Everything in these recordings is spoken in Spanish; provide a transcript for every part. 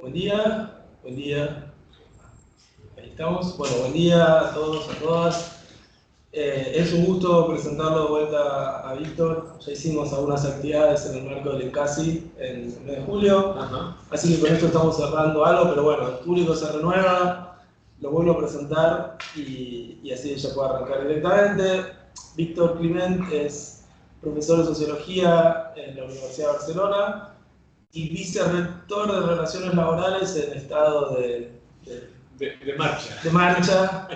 Buen día, buen día. Ahí estamos. Bueno, buen día a todos, a todas. Es un gusto presentarlo de vuelta a Víctor. Ya hicimos algunas actividades en el marco del ENCASI en el mes de julio. Así que con esto estamos cerrando algo, pero bueno, el público se renueva, lo vuelvo a presentar y así ella puede arrancar directamente. Víctor Climent es profesor de Sociología en la Universidad de Barcelona y vicerrector de Relaciones Laborales en estado de marcha.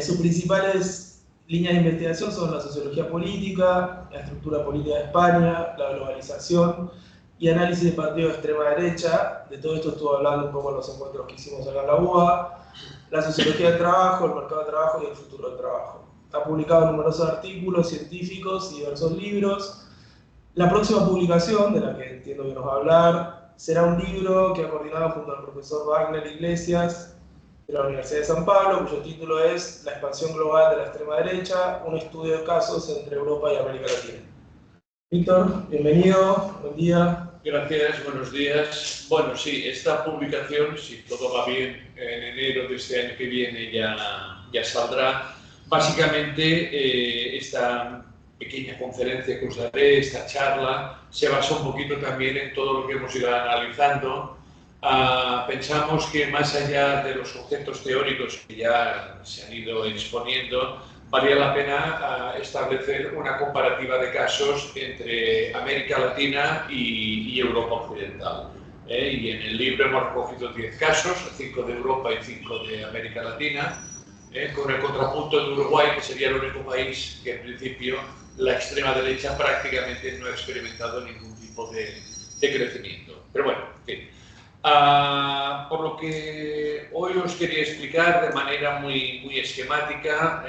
Sus principales líneas de investigación son la sociología política, la estructura política de España, la globalización y análisis de partidos de extrema derecha. De todo esto estuve hablando un poco en los encuentros que hicimos acá en la UBA. La sociología del trabajo, el mercado de trabajo y el futuro del trabajo. Ha publicado numerosos artículos científicos y diversos libros. La próxima publicación, de la que entiendo que nos va a hablar, será un libro que ha coordinado junto al profesor Wagner Iglesias de la Universidad de San Pablo, cuyo título es La expansión global de la extrema derecha, un estudio de casos entre Europa y América Latina. Víctor, bienvenido, buen día. Gracias, buenos días. Bueno, sí, esta publicación, si todo va bien, en enero de este año que viene ya saldrá. Básicamente, esta pequeña conferencia que os daré, esta charla, se basa un poquito también en todo lo que hemos ido analizando. Pensamos que más allá de los conceptos teóricos que ya se han ido exponiendo, valía la pena establecer una comparativa de casos entre América Latina y Europa Occidental. Y en el libro hemos recogido 10 casos, 5 de Europa y 5 de América Latina, con el contrapunto de Uruguay, que sería el único país que en principio la extrema derecha prácticamente no ha experimentado ningún tipo de crecimiento. Pero bueno, en fin. Por lo que hoy os quería explicar de manera muy esquemática,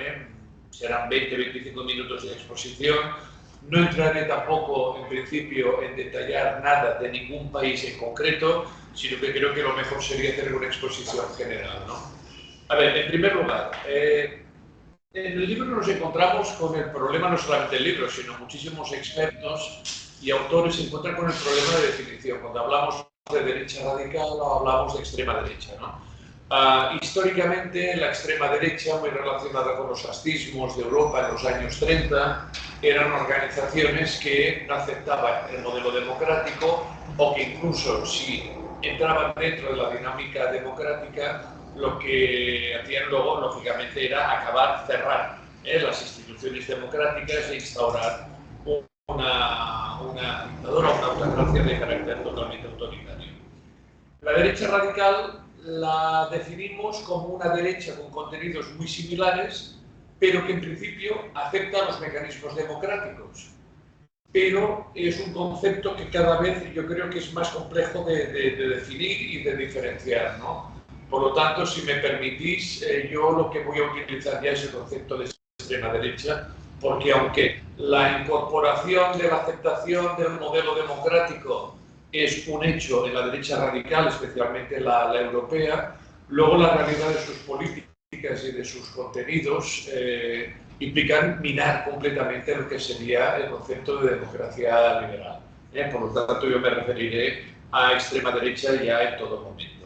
serán 20-25 minutos de exposición. No entraré tampoco, en principio, en detallar nada de ningún país en concreto, sino que creo que lo mejor sería hacer una exposición general, ¿no? A ver, en primer lugar, en el libro nos encontramos con el problema, no solamente del libro, sino muchísimos expertos y autores se encuentran con el problema de definición. Cuando hablamos de derecha radical o hablamos de extrema derecha, ¿no? Históricamente, la extrema derecha, muy relacionada con los fascismos de Europa en los años 30, eran organizaciones que no aceptaban el modelo democrático o que incluso si entraban dentro de la dinámica democrática, lo que hacían luego, lógicamente, era acabar, cerrar las instituciones democráticas e instaurar una dictadura, una autocracia de carácter totalmente autoritario. La derecha radical la definimos como una derecha con contenidos muy similares, pero que en principio acepta los mecanismos democráticos. Pero es un concepto que cada vez yo creo que es más complejo de definir y de diferenciar, ¿no? Por lo tanto, si me permitís, yo lo que voy a utilizar ya es el concepto de extrema derecha, porque aunque la incorporación de la aceptación del modelo democrático es un hecho en la derecha radical, especialmente la europea, luego la realidad de sus políticas y de sus contenidos implican minar completamente lo que sería el concepto de democracia liberal. Por lo tanto, yo me referiré a extrema derecha ya en todo momento.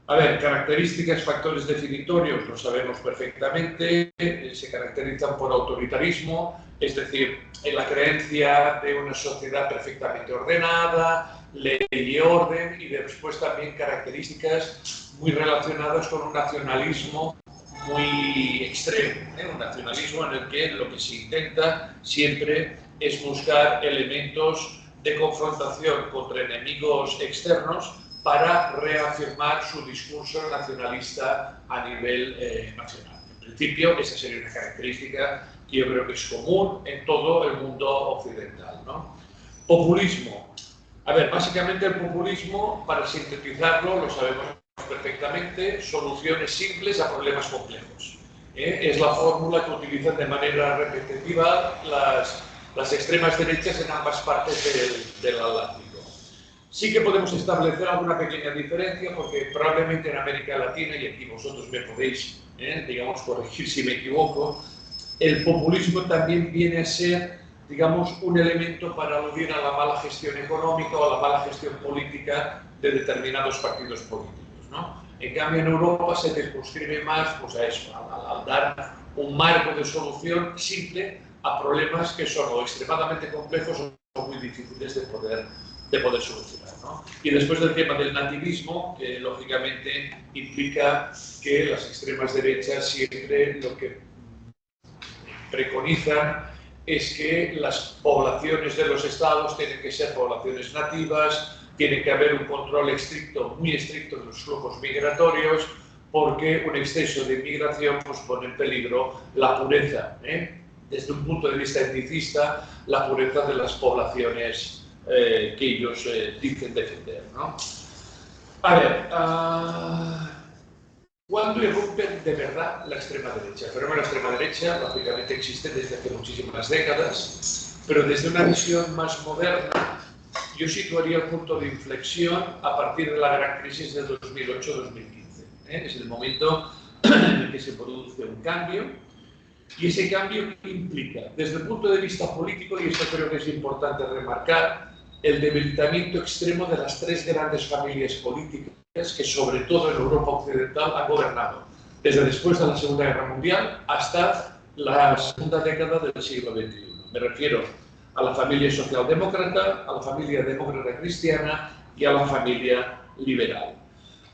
A ver, características, factores definitorios, lo sabemos perfectamente, se caracterizan por autoritarismo, es decir, en la creencia de una sociedad perfectamente ordenada, ley y orden, y después también características muy relacionadas con un nacionalismo muy extremo, un nacionalismo en el que lo que se intenta siempre es buscar elementos de confrontación contra enemigos externos para reafirmar su discurso nacionalista a nivel nacional. En principio, esa sería una característica que yo creo que es común en todo el mundo occidental, ¿no? Populismo. A ver, básicamente el populismo, para sintetizarlo, lo sabemos perfectamente, soluciones simples a problemas complejos. Es la fórmula que utilizan de manera repetitiva las extremas derechas en ambas partes del Atlántico. Sí que podemos establecer alguna pequeña diferencia, porque probablemente en América Latina, y aquí vosotros me podéis, digamos, corregir si me equivoco, el populismo también viene a ser, digamos, un elemento para aludir a la mala gestión económica o a la mala gestión política de determinados partidos políticos, ¿no? En cambio, en Europa se circunscribe más pues, a eso, al dar un marco de solución simple a problemas que son o extremadamente complejos o muy difíciles de poder solucionar, ¿no? Y después del tema del nativismo, que lógicamente implica que las extremas derechas siempre lo que preconizan es que las poblaciones de los estados tienen que ser poblaciones nativas, tiene que haber un control estricto, muy estricto de los flujos migratorios, porque un exceso de inmigración pues, pone en peligro la pureza, desde un punto de vista etnicista, la pureza de las poblaciones que ellos dicen defender, ¿no? A ver, ¿cuándo irrumpe de verdad la extrema derecha? El fenómeno de la extrema derecha, lógicamente, existe desde hace muchísimas décadas, pero desde una visión más moderna, yo situaría el punto de inflexión a partir de la gran crisis de 2008-2015. Es el momento en el que se produce un cambio, y ese cambio implica, desde el punto de vista político, y esto creo que es importante remarcar, el debilitamiento extremo de las tres grandes familias políticas que, sobre todo en Europa occidental, han gobernado, desde después de la Segunda Guerra Mundial hasta la segunda década del siglo XXI. Me refiero a la familia socialdemócrata, a la familia demócrata cristiana y a la familia liberal.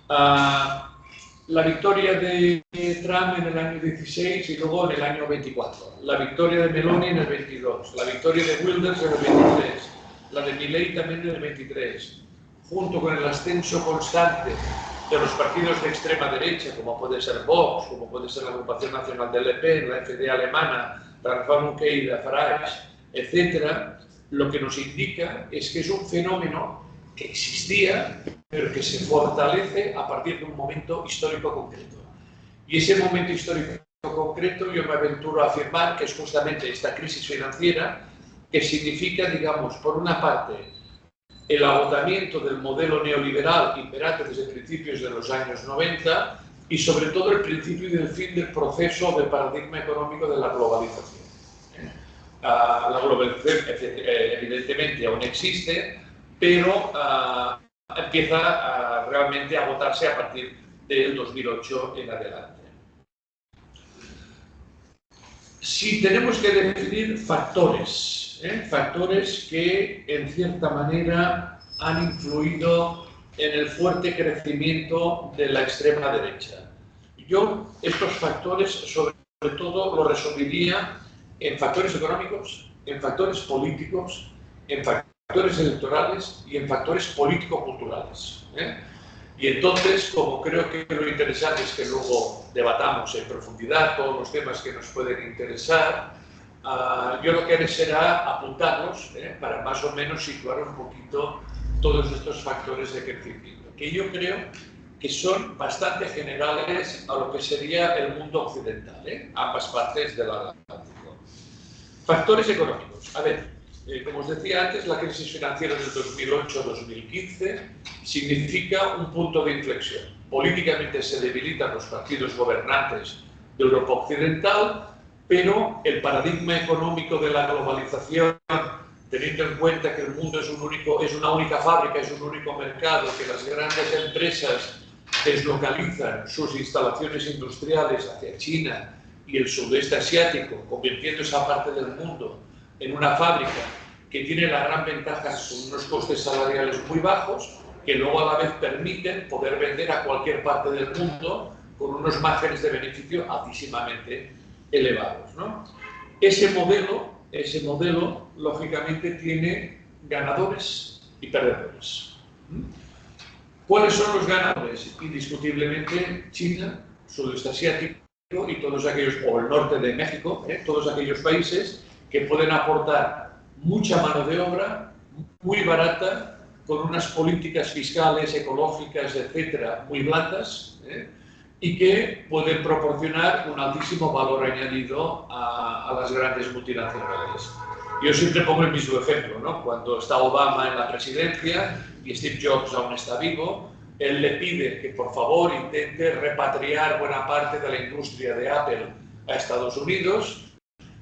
La victoria de Trump en el año 16 y luego en el año 24, la victoria de Meloni en el 22, la victoria de Wilders en el 23, la de Milei también en el 23, junto con el ascenso constante de los partidos de extrema derecha, como puede ser Vox, como puede ser la Agrupación Nacional de Le Pen, la FD alemana, la Reform UK, la Farage, etc., lo que nos indica es que es un fenómeno que existía, pero que se fortalece a partir de un momento histórico concreto. Y ese momento histórico concreto yo me aventuro a afirmar que es justamente esta crisis financiera, que significa, digamos, por una parte, el agotamiento del modelo neoliberal imperante desde principios de los años 90 y sobre todo el principio y el fin del proceso del paradigma económico de la globalización. La globalización evidentemente aún existe, pero empieza realmente a agotarse a partir del 2008 en adelante. Si tenemos que definir factores, factores que en cierta manera han influido en el fuerte crecimiento de la extrema derecha, yo estos factores sobre todo los resumiría en factores económicos, en factores políticos, en factores electorales y en factores político-culturales. Y entonces, como creo que lo interesante es que luego debatamos en profundidad todos los temas que nos pueden interesar, yo lo que haré será apuntarlos para más o menos situar un poquito todos estos factores de crecimiento, que yo creo que son bastante generales a lo que sería el mundo occidental, ambas partes del Atlántico. Factores económicos. A ver, como os decía antes, la crisis financiera del 2008-2015 significa un punto de inflexión. Políticamente se debilitan los partidos gobernantes de Europa Occidental, pero el paradigma económico de la globalización, teniendo en cuenta que el mundo es una única fábrica, es un único mercado, que las grandes empresas deslocalizan sus instalaciones industriales hacia China y el sudeste asiático, convirtiendo esa parte del mundo en una fábrica que tiene la gran ventaja con unos costes salariales muy bajos, que luego a la vez permiten poder vender a cualquier parte del mundo con unos márgenes de beneficio altísimamente elevados, ¿no? Ese modelo, lógicamente, tiene ganadores y perdedores. ¿Cuáles son los ganadores? Indiscutiblemente China, sudeste asiático y todos aquellos, o el norte de México, todos aquellos países que pueden aportar mucha mano de obra, muy barata, con unas políticas fiscales, ecológicas, etcétera, muy blandas, y que pueden proporcionar un altísimo valor añadido a las grandes multinacionales. Yo siempre pongo el mismo ejemplo, ¿no? Cuando está Obama en la presidencia y Steve Jobs aún está vivo, él le pide que por favor intente repatriar buena parte de la industria de Apple a Estados Unidos,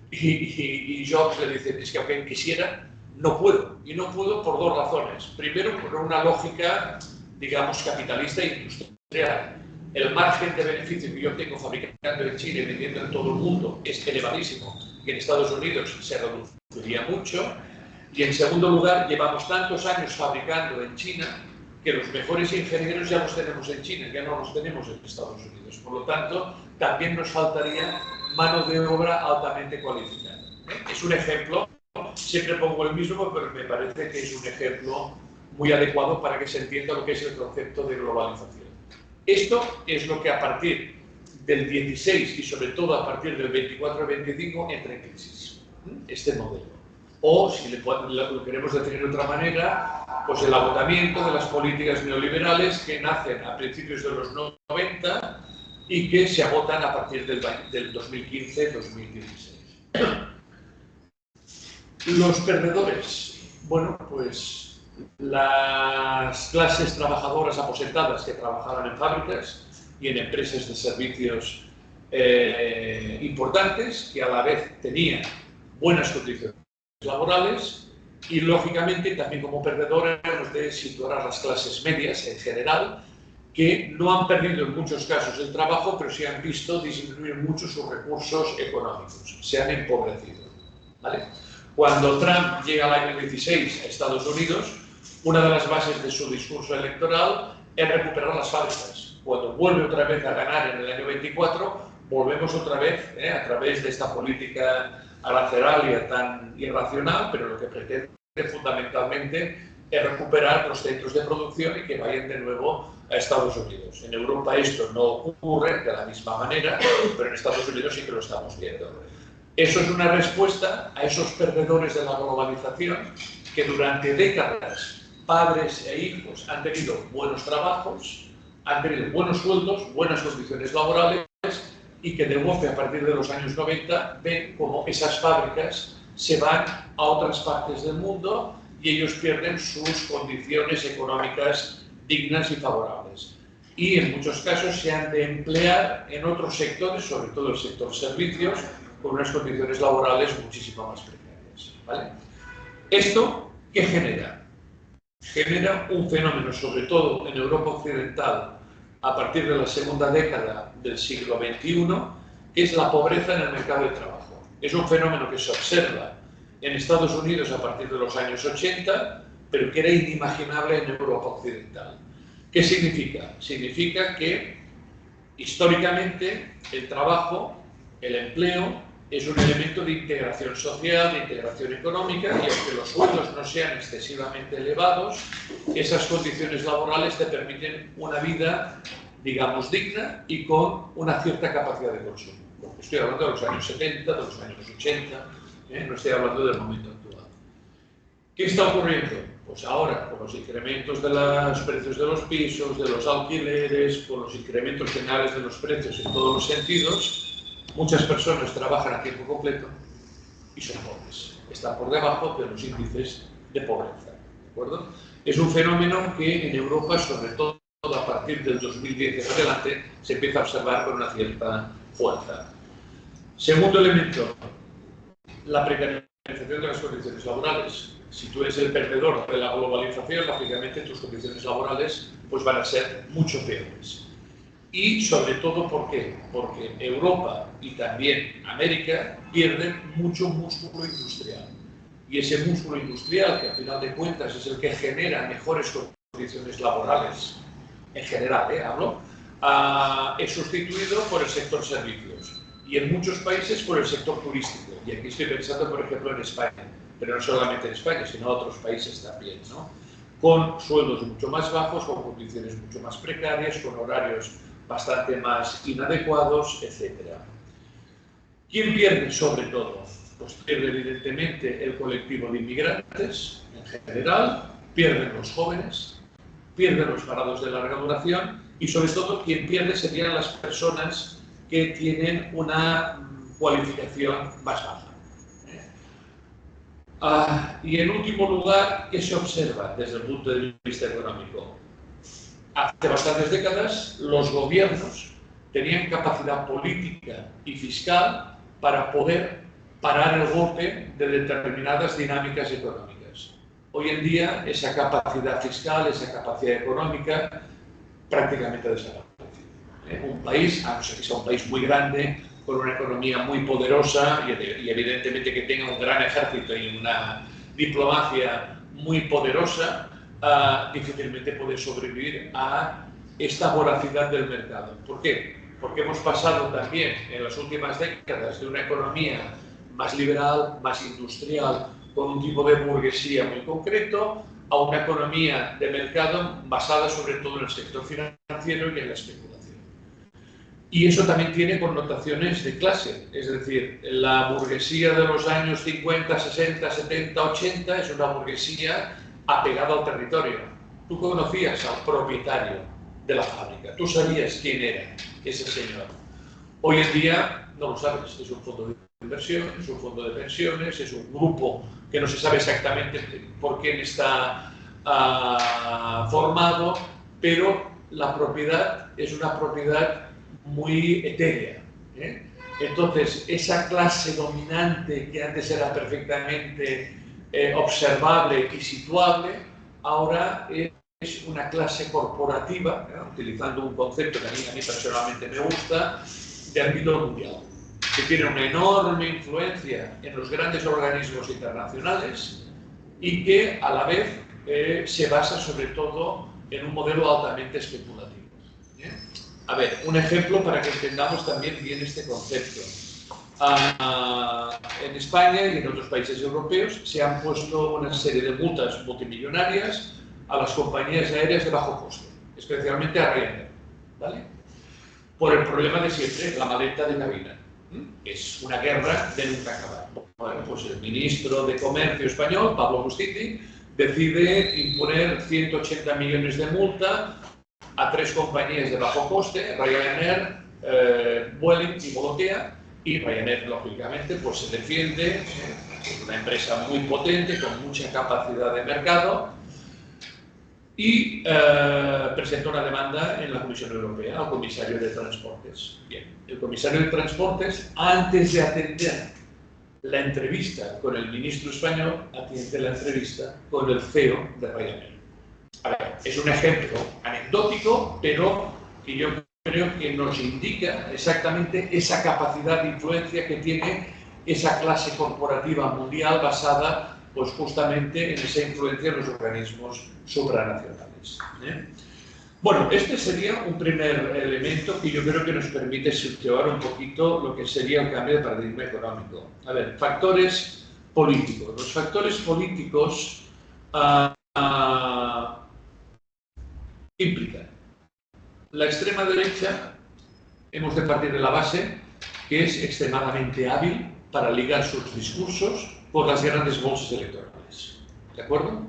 y Jobs le dice, es que aunque quisiera, no puedo. Y no puedo por dos razones. Primero, por una lógica digamos, capitalista e industrial. El margen de beneficio que yo tengo fabricando en China y vendiendo en todo el mundo es elevadísimo, que en Estados Unidos se reduciría mucho. Y en segundo lugar, llevamos tantos años fabricando en China que los mejores ingenieros ya los tenemos en China, ya no los tenemos en Estados Unidos. Por lo tanto, también nos faltaría mano de obra altamente cualificada. Es un ejemplo, siempre pongo el mismo, pero me parece que es un ejemplo muy adecuado para que se entienda lo que es el concepto de globalización. Esto es lo que a partir del 16 y sobre todo a partir del 24-25 entra en crisis, este modelo. O, si lo queremos decir de otra manera, pues el agotamiento de las políticas neoliberales que nacen a principios de los 90 y que se agotan a partir del 2015-2016. Los perdedores, bueno, pues las clases trabajadoras aposentadas que trabajaban en fábricas y en empresas de servicios importantes, que a la vez tenían buenas condiciones laborales, y lógicamente también como perdedores hemos de situar a las clases medias en general, que no han perdido en muchos casos el trabajo, pero sí han visto disminuir mucho sus recursos económicos, se han empobrecido, ¿vale? Cuando Trump llega al año 16 a Estados Unidos, una de las bases de su discurso electoral es recuperar las fábricas. Cuando vuelve otra vez a ganar en el año 24, volvemos otra vez, a través de esta política arancelaria tan irracional, pero lo que pretende fundamentalmente es recuperar los centros de producción y que vayan de nuevo a Estados Unidos. En Europa esto no ocurre de la misma manera, pero en Estados Unidos sí que lo estamos viendo. Eso es una respuesta a esos perdedores de la globalización que durante décadas padres e hijos han tenido buenos trabajos, han tenido buenos sueldos, buenas condiciones laborales, y que de golpe a partir de los años 90 ven como esas fábricas se van a otras partes del mundo y ellos pierden sus condiciones económicas dignas y favorables. Y en muchos casos se han de emplear en otros sectores, sobre todo el sector servicios, con unas condiciones laborales muchísimo más precarias, ¿vale? ¿Esto qué genera? Genera un fenómeno, sobre todo en Europa Occidental, a partir de la segunda década del siglo XXI, que es la pobreza en el mercado de trabajo. Es un fenómeno que se observa en Estados Unidos a partir de los años 80, pero que era inimaginable en Europa Occidental. ¿Qué significa? Significa que históricamente el trabajo, el empleo, es un elemento de integración social, de integración económica, y aunque los sueldos no sean excesivamente elevados, esas condiciones laborales te permiten una vida, digamos, digna y con una cierta capacidad de consumo. Estoy hablando de los años 70, de los años 80, no estoy hablando del momento actual. ¿Qué está ocurriendo? Pues ahora, con los incrementos de los precios de los pisos, de los alquileres, con los incrementos generales de los precios en todos los sentidos, muchas personas trabajan a tiempo completo y son pobres. Están por debajo de los índices de pobreza, ¿de acuerdo? Es un fenómeno que en Europa, sobre todo a partir del 2010 en adelante, se empieza a observar con una cierta fuerza. Segundo elemento, la precarización de las condiciones laborales. Si tú eres el perdedor de la globalización, lógicamente tus condiciones laborales pues, van a ser mucho peores. Y sobre todo, ¿por qué? Porque Europa y también América pierden mucho músculo industrial. Y ese músculo industrial, que a final de cuentas es el que genera mejores condiciones laborales, en general, hablo, es sustituido por el sector servicios. Y en muchos países por el sector turístico. Y aquí estoy pensando, por ejemplo, en España. Pero no solamente en España, sino en otros países también, ¿no? Con sueldos mucho más bajos, con condiciones mucho más precarias, con horarios bastante más inadecuados, etc. ¿Quién pierde sobre todo? Pues pierde evidentemente el colectivo de inmigrantes en general, pierden los jóvenes, pierden los parados de larga duración y sobre todo quien pierde serían las personas que tienen una cualificación más baja. Y en último lugar, ¿qué se observa desde el punto de vista económico? Hace bastantes décadas los gobiernos tenían capacidad política y fiscal para poder parar el golpe de determinadas dinámicas económicas. hoy en día esa capacidad fiscal, esa capacidad económica prácticamente desaparecido. Un país, a no ser que sea un país muy grande, con una economía muy poderosa y evidentemente que tenga un gran ejército y una diplomacia muy poderosa, difícilmente puede sobrevivir a esta voracidad del mercado. ¿Por qué? Porque hemos pasado también en las últimas décadas de una economía más liberal, más industrial, con un tipo de burguesía muy concreto, a una economía de mercado basada sobre todo en el sector financiero y en la especulación. Y eso también tiene connotaciones de clase, es decir, la burguesía de los años 50, 60, 70, 80 es una burguesía apegada al territorio. Tú conocías al propietario de la fábrica, tú sabías quién era ese señor. Hoy en día no lo sabes, es un fondo de inversión, es un fondo de pensiones, es un grupo que no se sabe exactamente por quién está formado, pero la propiedad es una propiedad muy etérea. Entonces, esa clase dominante que antes era perfectamente observable y situable, ahora es una clase corporativa, utilizando un concepto que a mí personalmente me gusta, de ámbito mundial, que tiene una enorme influencia en los grandes organismos internacionales y que a la vez se basa sobre todo en un modelo altamente especulativo. A ver, un ejemplo para que entendamos también bien este concepto. En España y en otros países europeos se han puesto una serie de multas multimillonarias a las compañías aéreas de bajo coste, especialmente a Ryanair, ¿vale? Por el problema de siempre, la maleta de cabina. Es una guerra de nunca acabar. Bueno, pues el ministro de Comercio español, Pablo Justici, decide imponer 180 millones de multa a 3 compañías de bajo coste, Ryanair, Vueling y Volotea, y Ryanair, lógicamente, pues se defiende, es una empresa muy potente, con mucha capacidad de mercado, y presenta una demanda en la Comisión Europea al comisario de Transportes. Bien, el comisario de Transportes, antes de atender la entrevista con el ministro español, atiende la entrevista con el CEO de Ryanair. A ver, es un ejemplo anecdótico, pero que yo creo que nos indica exactamente esa capacidad de influencia que tiene esa clase corporativa mundial basada pues justamente en esa influencia en los organismos supranacionales. Bueno, este sería un primer elemento que yo creo que nos permite situar un poquito lo que sería el cambio de paradigma económico. A ver, factores políticos. Los factores políticos implican la extrema derecha. Hemos de partir de la base que es extremadamente hábil para ligar sus discursos con las grandes bolsas electorales. ¿De acuerdo?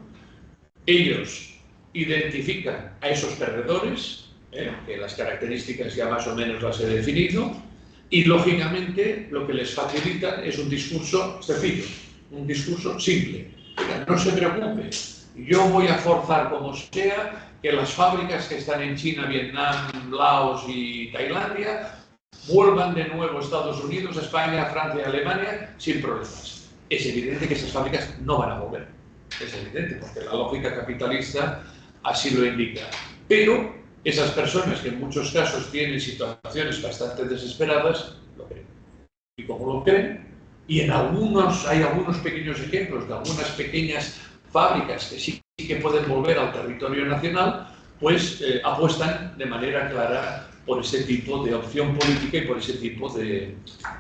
Ellos identifican a esos perdedores, que las características ya más o menos las he definido, y lógicamente lo que les facilita es un discurso sencillo, un discurso simple. Oiga, no se preocupe, yo voy a forzar como sea que las fábricas que están en China, Vietnam, Laos y Tailandia vuelvan de nuevo a Estados Unidos, a España, a Francia, a Alemania, sin problemas. Es evidente que esas fábricas no van a volver. Es evidente, porque la lógica capitalista así lo indica. Pero esas personas que en muchos casos tienen situaciones bastante desesperadas, lo creen. Y como lo creen, y hay algunos pequeños ejemplos de algunas pequeñas fábricas que sí que pueden volver al territorio nacional, pues apuestan de manera clara por ese tipo de opción política y por ese tipo de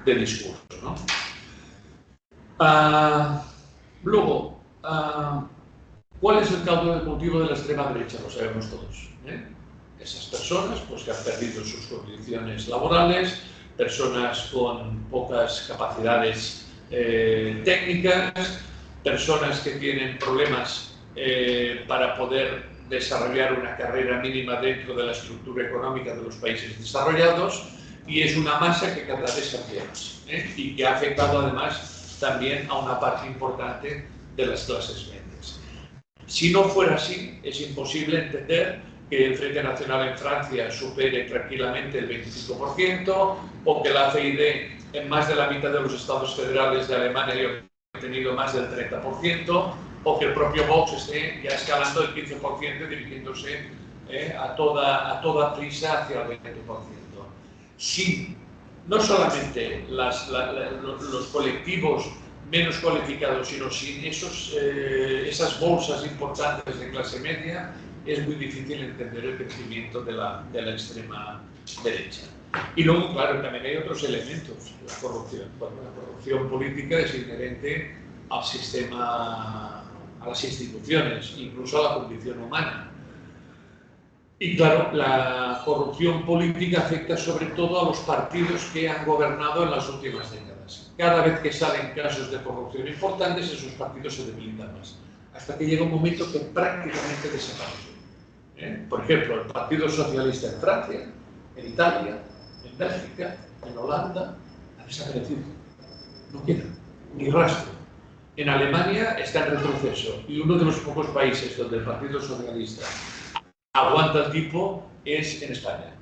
discurso, ¿no? Luego, ¿cuál es el caldo de cultivo de la extrema derecha? Lo sabemos todos. Esas personas pues, que han perdido sus condiciones laborales, personas con pocas capacidades técnicas, personas que tienen problemas para poder desarrollar una carrera mínima dentro de la estructura económica de los países desarrollados, y es una masa que cada vez cambia más y que ha afectado además también a una parte importante de las clases medias. Si no fuera así, es imposible entender que el Frente Nacional en Francia supere tranquilamente el 25%, o que la CID en más de la mitad de los estados federales de Alemania haya tenido más del 30%, o que el propio Vox esté ya escalando el 15%, dirigiéndose a toda prisa hacia el 20%. Sí, no solamente los colectivos menos cualificados, sino sin esas bolsas importantes de clase media, es muy difícil entender el crecimiento de la extrema derecha. Y luego, claro, también hay otros elementos. La corrupción. Bueno, la corrupción política es inherente al sistema, a las instituciones, incluso a la condición humana. Y claro, la corrupción política afecta sobre todo a los partidos que han gobernado en las últimas décadas. Cada vez que salen casos de corrupción importantes, esos partidos se debilitan más, hasta que llega un momento que prácticamente desaparecen. Por ejemplo, el Partido Socialista en Francia, en Italia, en Bélgica, en Holanda, ha desaparecido. No queda ni rastro. En Alemania está en retroceso, y uno de los pocos países donde el Partido Socialista aguanta el tipo es en España,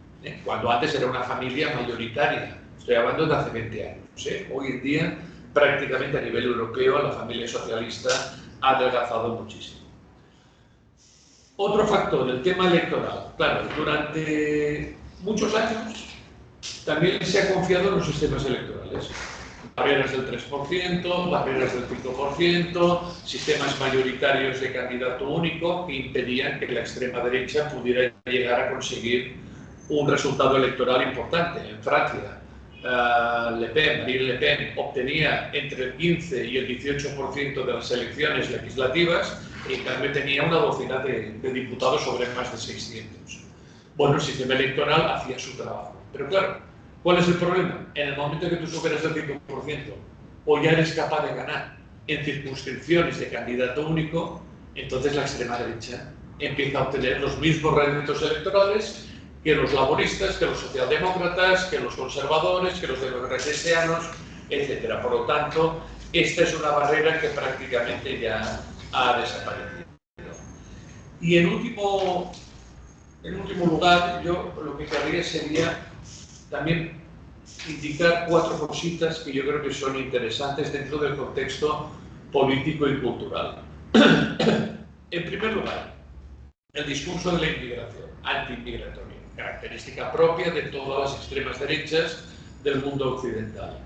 cuando antes era una familia mayoritaria. Estoy hablando de hace 20 años. Hoy en día, prácticamente a nivel europeo, la familia socialista ha adelgazado muchísimo. Otro factor, el tema electoral. Claro, durante muchos años también se ha confiado en los sistemas electorales. Barreras del 3%, barreras del 5%, sistemas mayoritarios de candidato único que impedían que la extrema derecha pudiera llegar a conseguir un resultado electoral importante. En Francia, Marine Le Pen obtenía entre el 15 y el 18% de las elecciones legislativas y en cambio tenía una docena de diputados sobre más de 600. Bueno, el sistema electoral hacía su trabajo, pero claro, ¿cuál es el problema? En el momento que tú superas el 5% o ya eres capaz de ganar en circunscripciones de candidato único, entonces la extrema derecha empieza a obtener los mismos réditos electorales que los laboristas, que los socialdemócratas, que los conservadores, que los democratanos, etc. Por lo tanto, esta es una barrera que prácticamente ya ha desaparecido. Y en último lugar, yo lo que querría sería también indicar 4 cositas que yo creo que son interesantes dentro del contexto político y cultural. En primer lugar, el discurso de la inmigración, anti-inmigratorio, característica propia de todas las extremas derechas del mundo occidental.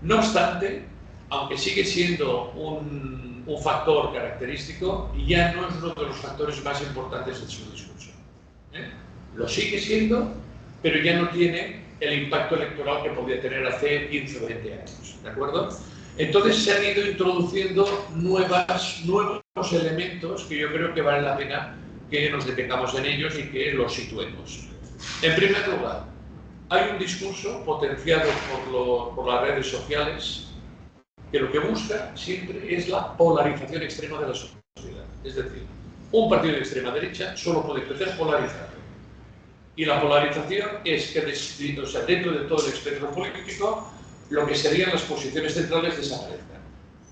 No obstante, aunque sigue siendo un factor característico, ya no es uno de los factores más importantes de su discurso. Lo sigue siendo, pero ya no tiene el impacto electoral que podía tener hace 15 o 20 años, ¿de acuerdo? Entonces se han ido introduciendo nuevos elementos que yo creo que vale la pena que nos detengamos en ellos y que los situemos. En primer lugar, hay un discurso potenciado por las redes sociales que lo que busca siempre es la polarización extrema de la sociedad. Es decir, un partido de extrema derecha solo puede crecer polarizado. Y la polarización es que dentro de todo el espectro político, lo que serían las posiciones centrales desaparezcan.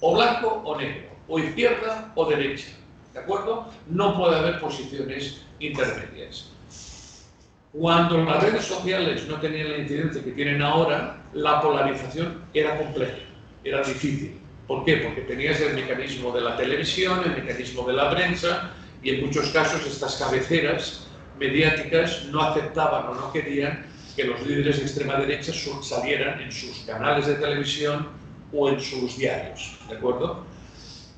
O blanco o negro, o izquierda o derecha. ¿De acuerdo? No puede haber posiciones intermedias. Cuando las redes sociales no tenían la incidencia que tienen ahora, la polarización era compleja, era difícil. ¿Por qué? Porque tenías el mecanismo de la televisión, el mecanismo de la prensa, y en muchos casos estas cabeceras mediáticas no aceptaban o no querían que los líderes de extrema derecha salieran en sus canales de televisión o en sus diarios, ¿de acuerdo?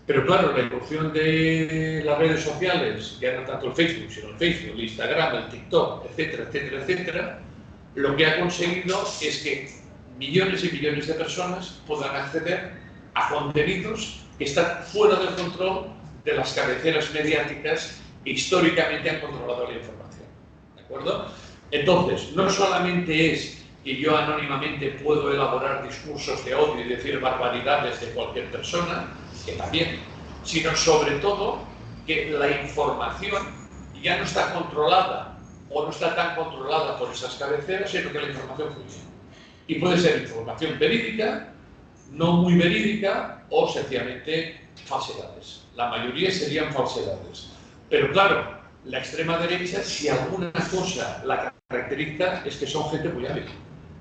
Pero claro, la irrupción de las redes sociales, ya no tanto el Facebook, sino el Facebook, el Instagram, el TikTok, etcétera, etcétera, etcétera, lo que ha conseguido es que millones y millones de personas puedan acceder a contenidos que están fuera del control de las cabeceras mediáticas que históricamente han controlado la información. ¿De acuerdo? Entonces, no solamente es que yo anónimamente puedo elaborar discursos de odio y decir barbaridades de cualquier persona, que también, sino sobre todo que la información ya no está controlada o no está tan controlada por esas cabeceras, sino que la información fluye. Y puede ser información verídica, no muy verídica o sencillamente falsedades. La mayoría serían falsedades. Pero claro, la extrema derecha, si alguna cosa la caracteriza, es que son gente muy hábil.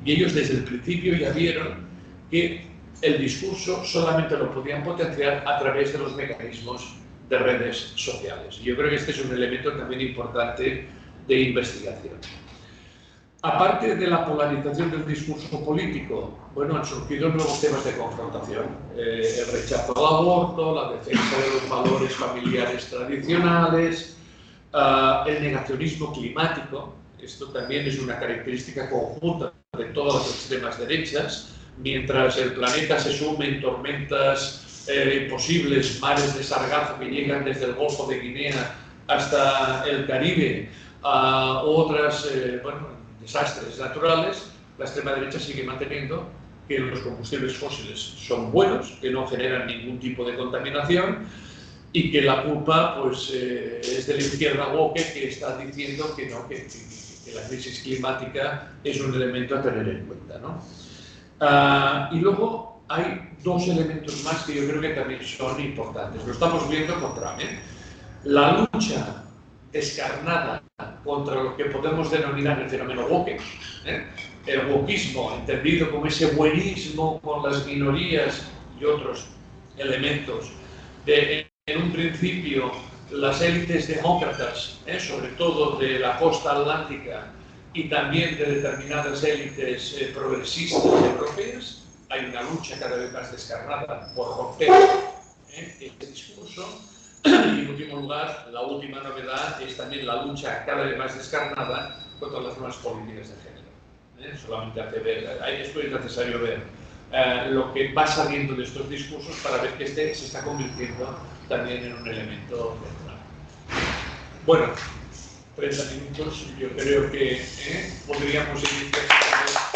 Y ellos desde el principio ya vieron que el discurso solamente lo podían potenciar a través de los mecanismos de redes sociales. Yo creo que este es un elemento también importante de investigación. Aparte de la polarización del discurso político, bueno, han surgido nuevos temas de confrontación. El rechazo al aborto, la defensa de los valores familiares tradicionales, el negacionismo climático. Esto también es una característica conjunta de todas las extremas derechas. Mientras el planeta se sume en tormentas posibles, mares de sargazo que llegan desde el Golfo de Guinea hasta el Caribe, otras desastres naturales, la extrema derecha sigue manteniendo que los combustibles fósiles son buenos, que no generan ningún tipo de contaminación y que la culpa pues, es de la izquierda woke que está diciendo que no, que la crisis climática es un elemento a tener en cuenta, ¿no? Y luego hay dos elementos más que yo creo que también son importantes. Lo estamos viendo con Trump, ¿eh? La lucha descarnada contra lo que podemos denominar el fenómeno woke, el wokismo, entendido como ese buenismo con las minorías y otros elementos. En un principio, las élites demócratas, sobre todo de la costa atlántica y también de determinadas élites progresistas europeas, hay una lucha cada vez más descarnada por romper este discurso. Y en último lugar, la última novedad es también la lucha cada vez más descarnada contra las nuevas políticas de género. Solamente hace ver, esto es necesario ver lo que va saliendo de estos discursos para ver que este se está convirtiendo también en un elemento central. Bueno, 30 minutos, yo creo que podríamos iniciar.